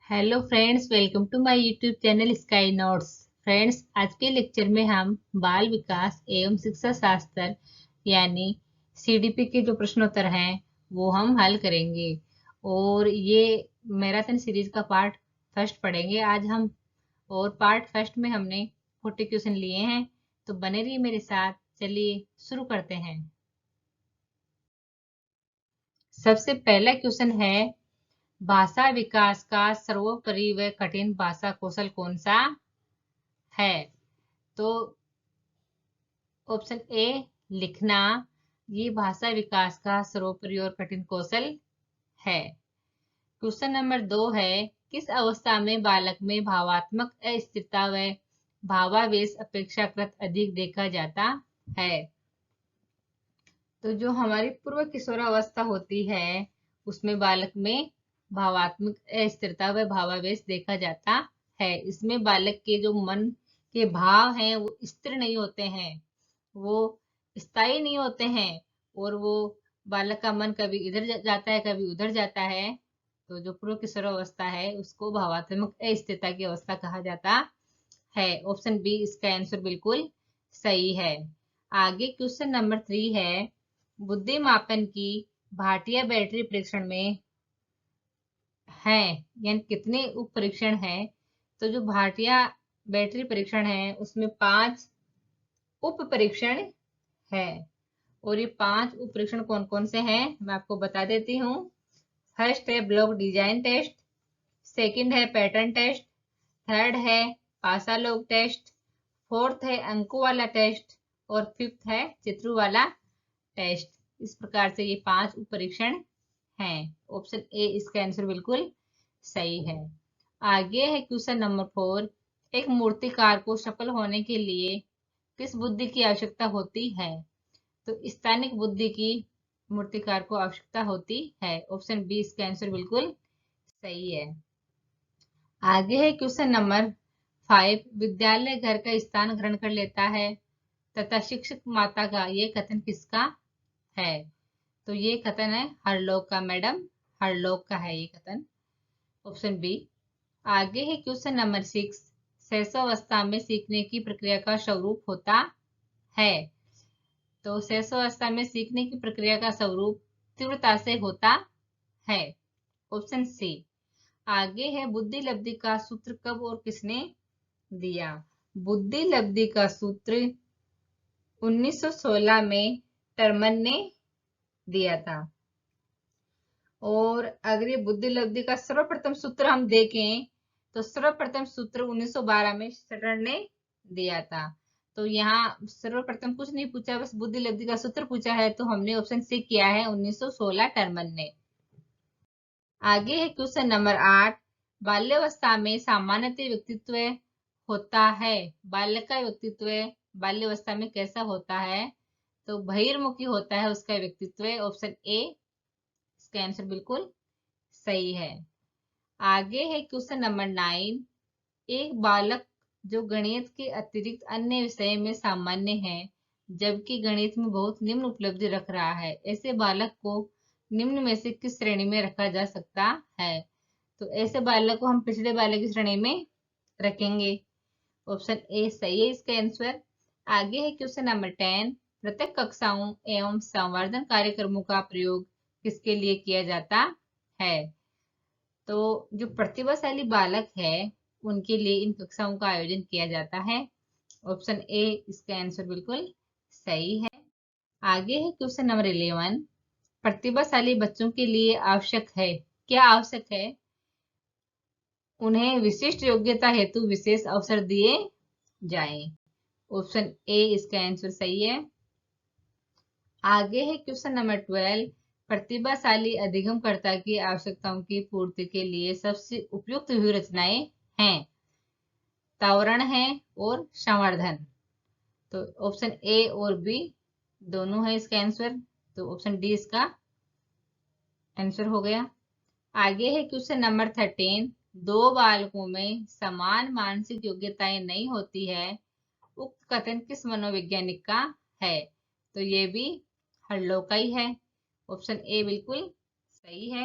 Hello friends, welcome to my YouTube channel Sky Notes. Friends, आज के lecture में हम बाल विकास एवं शिक्षा शास्त्र यानी सीडीपी के जो प्रश्नोत्तर हैं वो हम हल करेंगे। और ये मैराथन सीरीज का पार्ट फर्स्ट पढ़ेंगे आज हम। और पार्ट फर्स्ट में हमने 40 क्वेश्चन लिए हैं, तो बने रहिए मेरे साथ। चलिए शुरू करते हैं। सबसे पहला क्वेश्चन है, भाषा विकास का सर्वोपरि व कठिन भाषा कौशल कौन सा है? तो ऑप्शन ए लिखना, ये भाषा विकास का सर्वोपरि और कठिन कौशल है। क्वेश्चन नंबर 2 है, किस अवस्था में बालक में भावात्मक अस्थिरता व भावावेश अपेक्षाकृत अधिक देखा जाता है? तो जो हमारी पूर्व किशोरावस्था होती है उसमें बालक में भावात्मक अस्थिरता व भावावेश देखा जाता है। इसमें बालक के जो मन के भाव हैं वो स्थिर नहीं होते हैं, वो स्थायी नहीं होते हैं, और वो बालक का मन कभी इधर जाता है कभी उधर जाता है। तो जो पूर्व किशोरावस्था है उसको भावात्मक अस्थिरता की अवस्था कहा जाता है। ऑप्शन बी इसका आंसर बिल्कुल सही है। आगे क्वेश्चन नंबर 3 है, बुद्धि मापन की भाटिया बैटरी परीक्षण में है यानी कितने उप परीक्षण है? तो जो भाटिया बैटरी परीक्षण है उसमें 5 उप परीक्षण है। और ये 5 उप परीक्षण कौन कौन से हैं मैं आपको बता देती हूँ। फर्स्ट है ब्लॉक डिजाइन टेस्ट, सेकंड है पैटर्न टेस्ट, थर्ड है पासालोग टेस्ट, फोर्थ है अंकों वाला टेस्ट, और फिफ्थ है चित्रों वाला टेस्ट। इस प्रकार से ये 5 उप परीक्षण हैं। ऑप्शन ए इसका आंसर बिल्कुल सही है। आगे है क्वेश्चन नंबर 4, एक मूर्तिकार को सफल होने के लिए किस बुद्धि की आवश्यकता होती है? तो स्थानिक बुद्धि की मूर्तिकार को आवश्यकता होती है। ऑप्शन बी इसका आंसर बिल्कुल सही है। आगे है क्वेश्चन नंबर 5, विद्यालय घर का स्थान ग्रहण कर लेता है तथा शिक्षक माता का ये कथन किसका है? तो ये कथन है हरलोक का। मैडम, हरलोक का है ये कथन। Option B. आगे है क्वेश्चन नंबर 6, शैशवावस्था में सीखने की प्रक्रिया का स्वरूप होता है। तो शैशवावस्था में सीखने की प्रक्रिया का स्वरूप तीव्रता से होता है। Option C. आगे है बुद्धि लब्धि का सूत्र कब और किसने दिया? बुद्धि लब्धि का सूत्र 1916 में टर्मन ने दिया था। और अगर ये बुद्धि लब्धि का सर्वप्रथम सूत्र हम देखें तो सर्वप्रथम सूत्र 1912 में शटर ने दिया था। तो यहाँ सर्वप्रथम कुछ नहीं पूछा, बस बुद्धि लब्धि का सूत्र पूछा है, तो हमने ऑप्शन सी किया है 1916 टर्मन ने। आगे है क्वेश्चन नंबर 8, बाल्यावस्था में सामान्यतः व्यक्तित्व होता है। बालक का व्यक्तित्व बाल्यावस्था में कैसा होता है? तो बहिर्मुखी होता है उसका व्यक्तित्व। ऑप्शन ए इसका आंसर बिल्कुल सही है। आगे है क्वेश्चन नंबर 9, एक बालक जो गणित के अतिरिक्त अन्य विषय में सामान्य है जबकि गणित में बहुत निम्न उपलब्धि रख रहा है, ऐसे बालक को निम्न में से किस श्रेणी में रखा जा सकता है? तो ऐसे बालक को हम पिछड़े बालक की श्रेणी में रखेंगे। ऑप्शन ए सही है इसका आंसर। आगे है क्वेश्चन नंबर 10, प्रत्येक कक्षाओं एवं संवर्धन कार्यक्रमों का प्रयोग किसके लिए किया जाता है? तो जो प्रतिभाशाली बालक है उनके लिए इन कक्षाओं का आयोजन किया जाता है। ऑप्शन ए इसका आंसर बिल्कुल सही है। आगे है क्वेश्चन नंबर 11, प्रतिभाशाली बच्चों के लिए आवश्यक है, क्या आवश्यक है? उन्हें विशिष्ट योग्यता हेतु विशेष अवसर दिए जाएं। ऑप्शन ए इसका आंसर सही है। आगे है क्वेश्चन नंबर 12, प्रतिभाशाली अधिगमकर्ता की आवश्यकताओं की पूर्ति के लिए सबसे उपयुक्त व्यूहरचनाएं हैं। त्वरण है और संवर्धन। तो ऑप्शन ए और बी दोनों है इसका आंसर, तो ऑप्शन डी इसका आंसर हो गया। आगे है क्वेश्चन नंबर 13, दो बालकों में समान मानसिक योग्यताएं नहीं होती है, उक्त कथन किस मनोवैज्ञानिक का है? तो ये भी हर्लोक का ही है। ऑप्शन ए बिल्कुल सही है।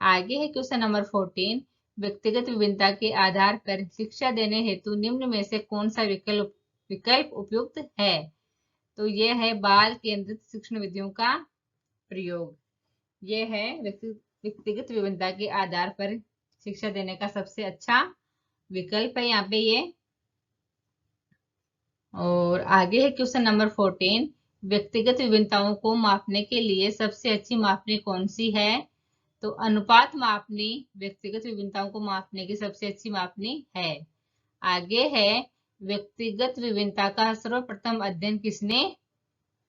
आगे है क्वेश्चन नंबर 14, व्यक्तिगत विभिन्नता के आधार पर शिक्षा देने हेतु निम्न में से कौन सा विकल्प उपयुक्त है? तो यह है बाल केंद्रित शिक्षण विधियों का प्रयोग। यह है व्यक्तिगत विभिन्नता के आधार पर शिक्षा देने का सबसे अच्छा विकल्प है यहाँ पे ये। और आगे है क्वेश्चन नंबर 14, व्यक्तिगत विभिन्नताओं को मापने के लिए सबसे अच्छी मापनी कौन सी है? तो अनुपात मापनी व्यक्तिगत विभिन्नताओं को मापने की सबसे अच्छी मापनी है। आगे है व्यक्तिगत विभिन्नता का सर्वप्रथम अध्ययन किसने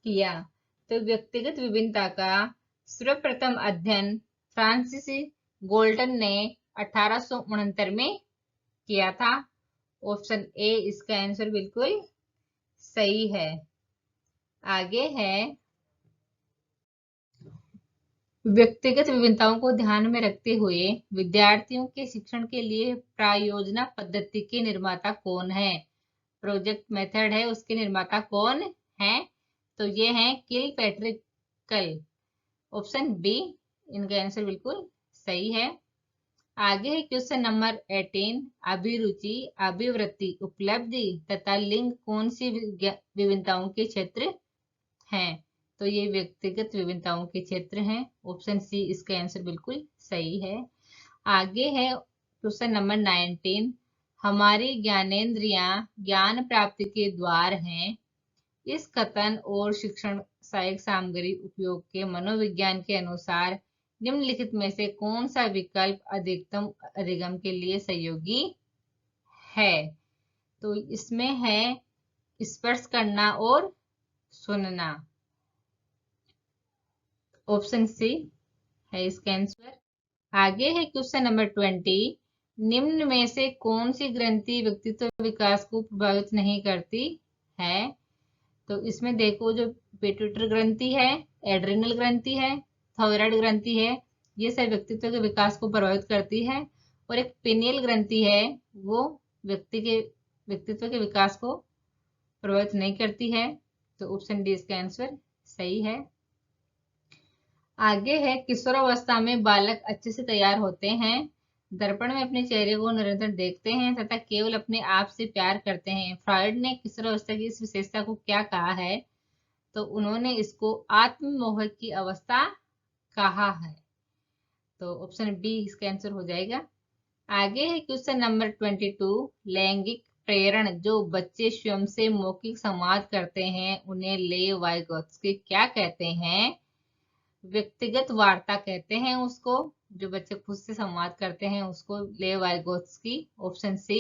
किया? तो व्यक्तिगत विभिन्नता का सर्वप्रथम अध्ययन फ्रांसिस गोल्टन ने 1869 में किया था। ऑप्शन ए इसका आंसर बिल्कुल सही है। आगे है व्यक्तिगत विभिन्नताओं को ध्यान में रखते हुए विद्यार्थियों के शिक्षण के लिए प्रायोजना पद्धति के निर्माता कौन है? प्रोजेक्ट मेथड है, उसके निर्माता कौन है? तो ये है किलपैट्रिक। ऑप्शन बी इनका आंसर बिल्कुल सही है। आगे है क्वेश्चन नंबर 18, अभिरुचि, अभिवृत्ति, उपलब्धि तथा लिंग कौन सी विभिन्नताओं के क्षेत्र हैं? तो ये व्यक्तिगत विभिन्नताओं के क्षेत्र हैं। ऑप्शन सी इसका आंसर बिल्कुल सही है। आगे है क्वेश्चन नंबर 19, हमारी ज्ञानेंद्रियां ज्ञान प्राप्ति के द्वार हैं। इस कथन और शिक्षण सहायक सामग्री उपयोग के मनोविज्ञान के अनुसार निम्नलिखित में से कौन सा विकल्प अधिकतम अधिगम के लिए सहयोगी है? तो इसमें है स्पर्श करना और सुनना। ऑप्शन सी है इसका आंसर। आगे है क्वेश्चन नंबर 20, निम्न में से कौन सी ग्रंथि व्यक्तित्व विकास को प्रभावित नहीं करती है? तो इसमें देखो जो पिट्यूटरी ग्रंथि है, एड्रिनल ग्रंथि है, थायराइड ग्रंथि है, ये सब व्यक्तित्व के विकास को प्रभावित करती है। और एक पिनियल ग्रंथि है, वो व्यक्तित्व के विकास को प्रभावित नहीं करती है। तो ऑप्शन डी इसका आंसर सही है। आगे है किशोरावस्था में बालक अच्छे से तैयार होते हैं, दर्पण में अपने चेहरे को निरंतर देखते हैं तथा केवल अपने आप से प्यार करते हैं। फ्रॉइड ने किशोरावस्था की इस विशेषता को क्या कहा है? तो उन्होंने इसको आत्ममोह की अवस्था कहा है। तो ऑप्शन बी इसका आंसर हो जाएगा। आगे है क्वेश्चन नंबर 22, लैंगिक प्रेरण, जो बच्चे स्वयं से मौखिक संवाद करते हैं उन्हें लेव वाइगोत्स्की क्या कहते हैं? व्यक्तिगत वार्ता कहते हैं उसको। जो बच्चे खुद से संवाद करते हैं उसको Lev Vygotsky. Option C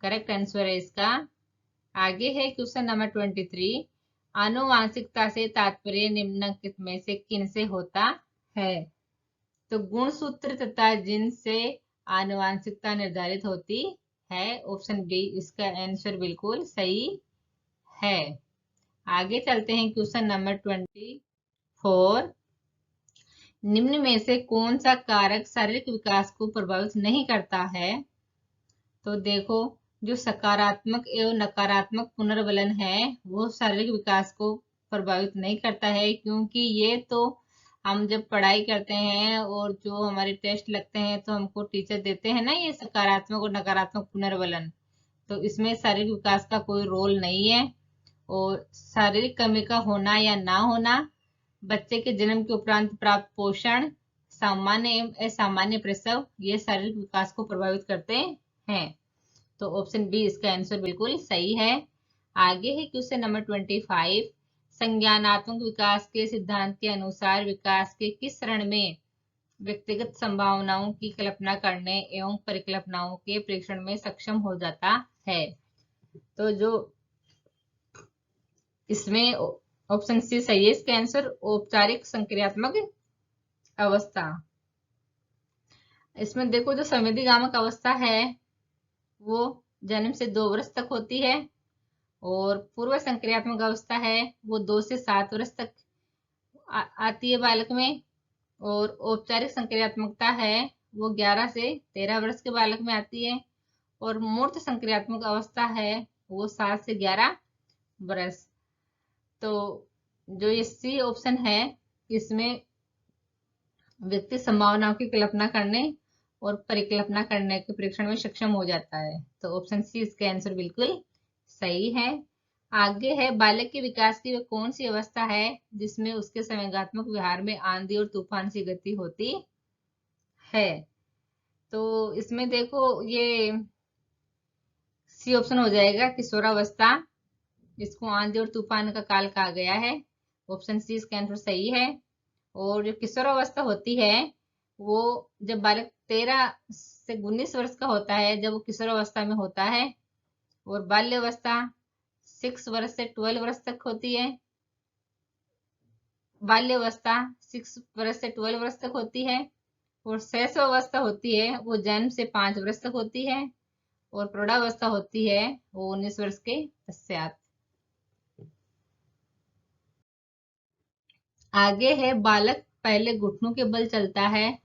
correct answer है इसका। आगे है क्वेश्चन नंबर 23, आनुवांशिकता से तात्पर्य निम्नलिखित में से किन से होता है? तो गुणसूत्र तथा जिन से आनुवांशिकता निर्धारित होती है। ऑप्शन बी इसका आंसर बिल्कुल सही है। आगे चलते हैं क्वेश्चन नंबर 24, निम्न में से कौन सा कारक शारीरिक विकास को प्रभावित नहीं करता है? तो देखो जो सकारात्मक एवं नकारात्मक पुनर्बलन है वो शारीरिक विकास को प्रभावित नहीं करता है, क्योंकि ये तो हम जब पढ़ाई करते हैं और जो हमारे टेस्ट लगते हैं तो हमको टीचर देते हैं ना ये सकारात्मक और नकारात्मक पुनर्बलन, तो इसमें शारीरिक विकास का कोई रोल नहीं है। और शारीरिक कमी का होना या ना होना, बच्चे के जन्म के उपरांत प्राप्त पोषण, सामान्य एवं असामान्य प्रसव, ये शारीरिक विकास को प्रभावित करते हैं। तो ऑप्शन बी इसका आंसर बिल्कुल सही है। आगे है क्वेश्चन नंबर 25, संज्ञानात्मक विकास के सिद्धांत के अनुसार विकास के किस चरण में व्यक्तिगत संभावनाओं की कल्पना करने एवं परिकल्पनाओं के परीक्षण में सक्षम हो जाता है? तो जो इसमें ऑप्शन सी सही है इसका आंसर, औपचारिक संक्रियात्मक अवस्था। इसमें देखो जो संवेदीगामक अवस्था है वो जन्म से 2 वर्ष तक होती है, और पूर्व संक्रियात्मक अवस्था है वो 2 से 7 वर्ष तक आती है बालक में, और औपचारिक संक्रियात्मकता है वो 11 से 13 वर्ष के बालक में आती है, और मूर्त संक्रियात्मक अवस्था है वो 7 से 11 वर्ष। तो जो ये सी ऑप्शन है इसमें व्यक्ति संभावनाओं की कल्पना करने और परिकल्पना करने के परीक्षण में सक्षम हो जाता है। तो ऑप्शन सी इसका आंसर बिल्कुल सही है। आगे है, बालक के विकास की वह कौन सी अवस्था है जिसमें उसके संवेगात्मक व्यवहार में आंधी और तूफान सी गति होती है। तो इसमें देखो ये सी ऑप्शन हो जाएगा, किशोरावस्था, जिसको आंधी और तूफान का काल कहा गया है। ऑप्शन सी इसका आंसर सही है। और जो किशोरावस्था होती है वो जब बालक 13 से 19 वर्ष का होता है, जब वो किशोरावस्था में होता है। और बाल्यावस्था 6 वर्ष से 12 वर्ष तक होती है। बाल्यावस्था 6 वर्ष से 12 वर्ष तक होती है। और शैशवावस्था होती है वो जन्म से 5 वर्ष तक होती है। और प्रौढ़ावस्था होती है वो 19 वर्ष के पश्चात। आगे है, बालक पहले घुटनों के बल चलता है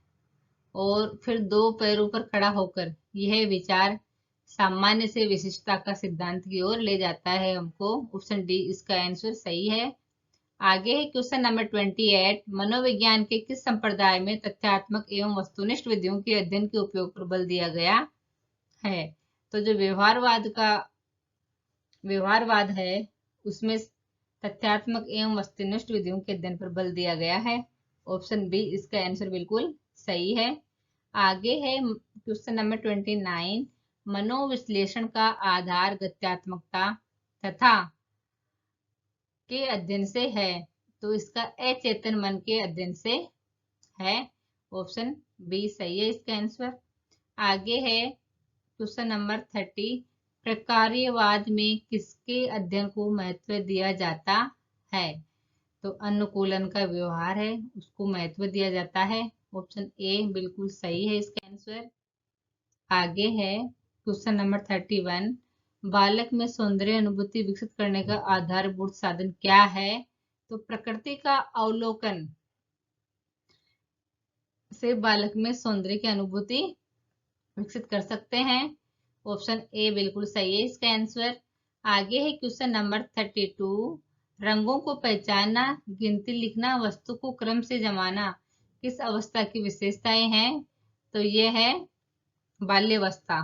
और फिर 2 पैरों पर खड़ा होकर। यह विचार सामान्य से विशिष्टता का सिद्धांत की ओर ले जाता है हमको। ऑप्शन डी इसका आंसर सही है। आगे है क्वेश्चन नंबर 28, मनोविज्ञान के किस संप्रदाय में तथ्यात्मक एवं वस्तुनिष्ठ विधियों के अध्ययन के उपयोग पर बल दिया गया है। तो जो व्यवहारवाद है उसमें तथ्यात्मक एवं वस्तुनिष्ठ विधियों के अध्ययन पर बल दिया गया है। ऑप्शन बी इसका आंसर बिल्कुल सही है। आगे है क्वेश्चन नंबर 29, मनोविश्लेषण का आधार गत्यात्मकता तथा के अध्ययन से है। तो इसका अचेतन मन के अध्ययन से है। ऑप्शन बी सही है इसका आंसर। आगे है क्वेश्चन नंबर 30, प्रकार्यवाद में किसके अध्ययन को महत्व दिया जाता है। तो अनुकूलन का व्यवहार है उसको महत्व दिया जाता है। ऑप्शन ए बिल्कुल सही है इसका आंसर। आगे है क्वेश्चन नंबर 31, बालक में सौंदर्य अनुभूति विकसित करने का आधारभूत साधन क्या है। तो प्रकृति का अवलोकन से बालक में सौंदर्य की अनुभूति विकसित कर सकते हैं। ऑप्शन ए बिल्कुल सही है इसका आंसर। आगे है क्वेश्चन नंबर 32, रंगों को पहचानना, गिनती लिखना, वस्तु को क्रम से जमाना किस अवस्था की विशेषताएं हैं। तो यह है बाल्यावस्था।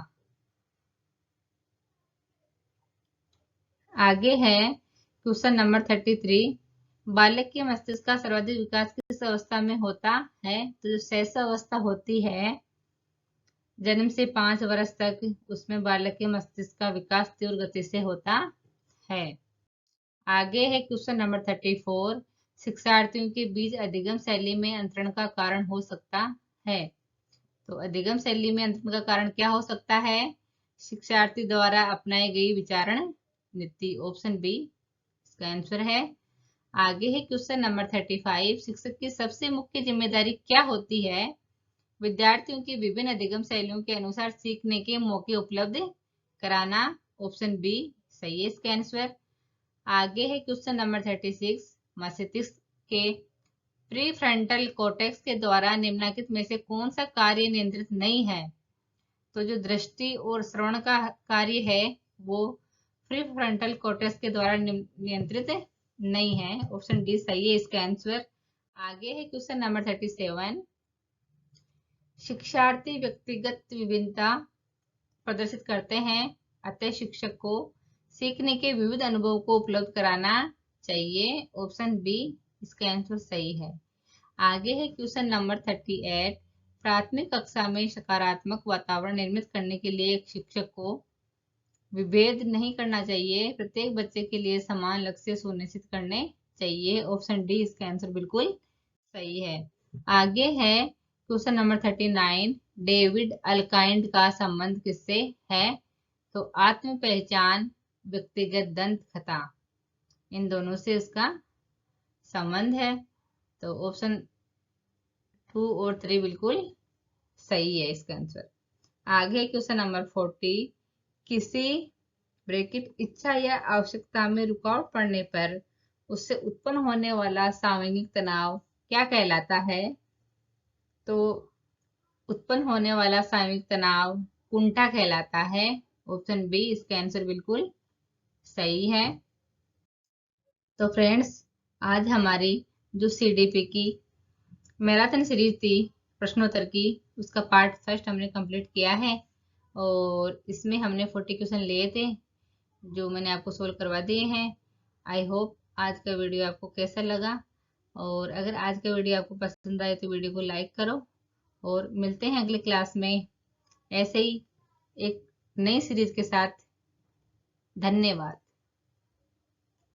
आगे है क्वेश्चन नंबर 33, बालक के मस्तिष्क का सर्वाधिक विकास किस अवस्था में होता है। तो जो शैशवावस्था होती है जन्म से 5 वर्ष तक, उसमें बालक के मस्तिष्क का विकास तीव्र गति से होता है। आगे है क्वेश्चन नंबर 34, शिक्षार्थियों के बीच अधिगम शैली में अंतरण का कारण हो सकता है। तो अधिगम शैली में अंतरण का कारण क्या हो सकता है। शिक्षार्थी द्वारा अपनाई गई विचारण नीति। ऑप्शन बी इसका आंसर है। आगे है क्वेश्चन नंबर 35, शिक्षक की सबसे मुख्य जिम्मेदारी क्या होती है। विद्यार्थियों की विभिन्न अधिगम शैलियों के अनुसार सीखने के मौके उपलब्ध कराना। ऑप्शन बी सही है इसका आंसर। आगे है क्वेश्चन नंबर 36, मस्तिष्क के प्रीफ्रंटल कॉर्टेक्स के द्वारा निम्नलिखित में से कौन सा कार्य नियंत्रित नहीं है। तो जो दृष्टि और श्रवण का कार्य है वो प्रीफ्रंटल कॉर्टेक्स के द्वारा नियंत्रित नहीं है। ऑप्शन डी सही है इसका आंसर। आगे है क्वेश्चन नंबर 37, शिक्षार्थी व्यक्तिगत विभिन्नता प्रदर्शित करते हैं, अतः शिक्षक को सीखने के विविध अनुभव को उपलब्ध कराना चाहिए। ऑप्शन बी इसका आंसर सही है। आगे है क्वेश्चन नंबर 38, प्राथमिक कक्षा में सकारात्मक वातावरण निर्मित करने के लिए एक शिक्षक को विभेद नहीं करना चाहिए, प्रत्येक बच्चे के लिए समान लक्ष्य सुनिश्चित करने चाहिए। ऑप्शन डी इसका आंसर बिल्कुल सही है। आगे है क्वेश्चन नंबर 39, डेविड अल्काइंड का संबंध किससे है। तो आत्म पहचान, व्यक्तिगत दंत खता, इन दोनों से इसका संबंध है। तो ऑप्शन 2 और 3 बिल्कुल सही है इसका आंसर। आगे क्वेश्चन नंबर 40, किसी ब्रैकेट इच्छा या आवश्यकता में रुकावट पड़ने पर उससे उत्पन्न होने वाला सामयिक तनाव क्या कहलाता है। तो उत्पन्न होने वाला सामयिक तनाव कुंठा कहलाता है। ऑप्शन बी इसका आंसर बिल्कुल सही है। तो फ्रेंड्स, आज हमारी जो सीडीपी की मैराथन सीरीज थी प्रश्नोत्तर की उसका पार्ट फर्स्ट हमने कंप्लीट किया है और इसमें हमने 40 क्वेश्चन लिए थे जो मैंने आपको सोल्व करवा दिए हैं। आई होप आज का वीडियो आपको कैसा लगा, और अगर आज का वीडियो आपको पसंद आए तो वीडियो को लाइक करो, और मिलते हैं अगली क्लास में ऐसे ही एक नई सीरीज के साथ। धन्यवाद।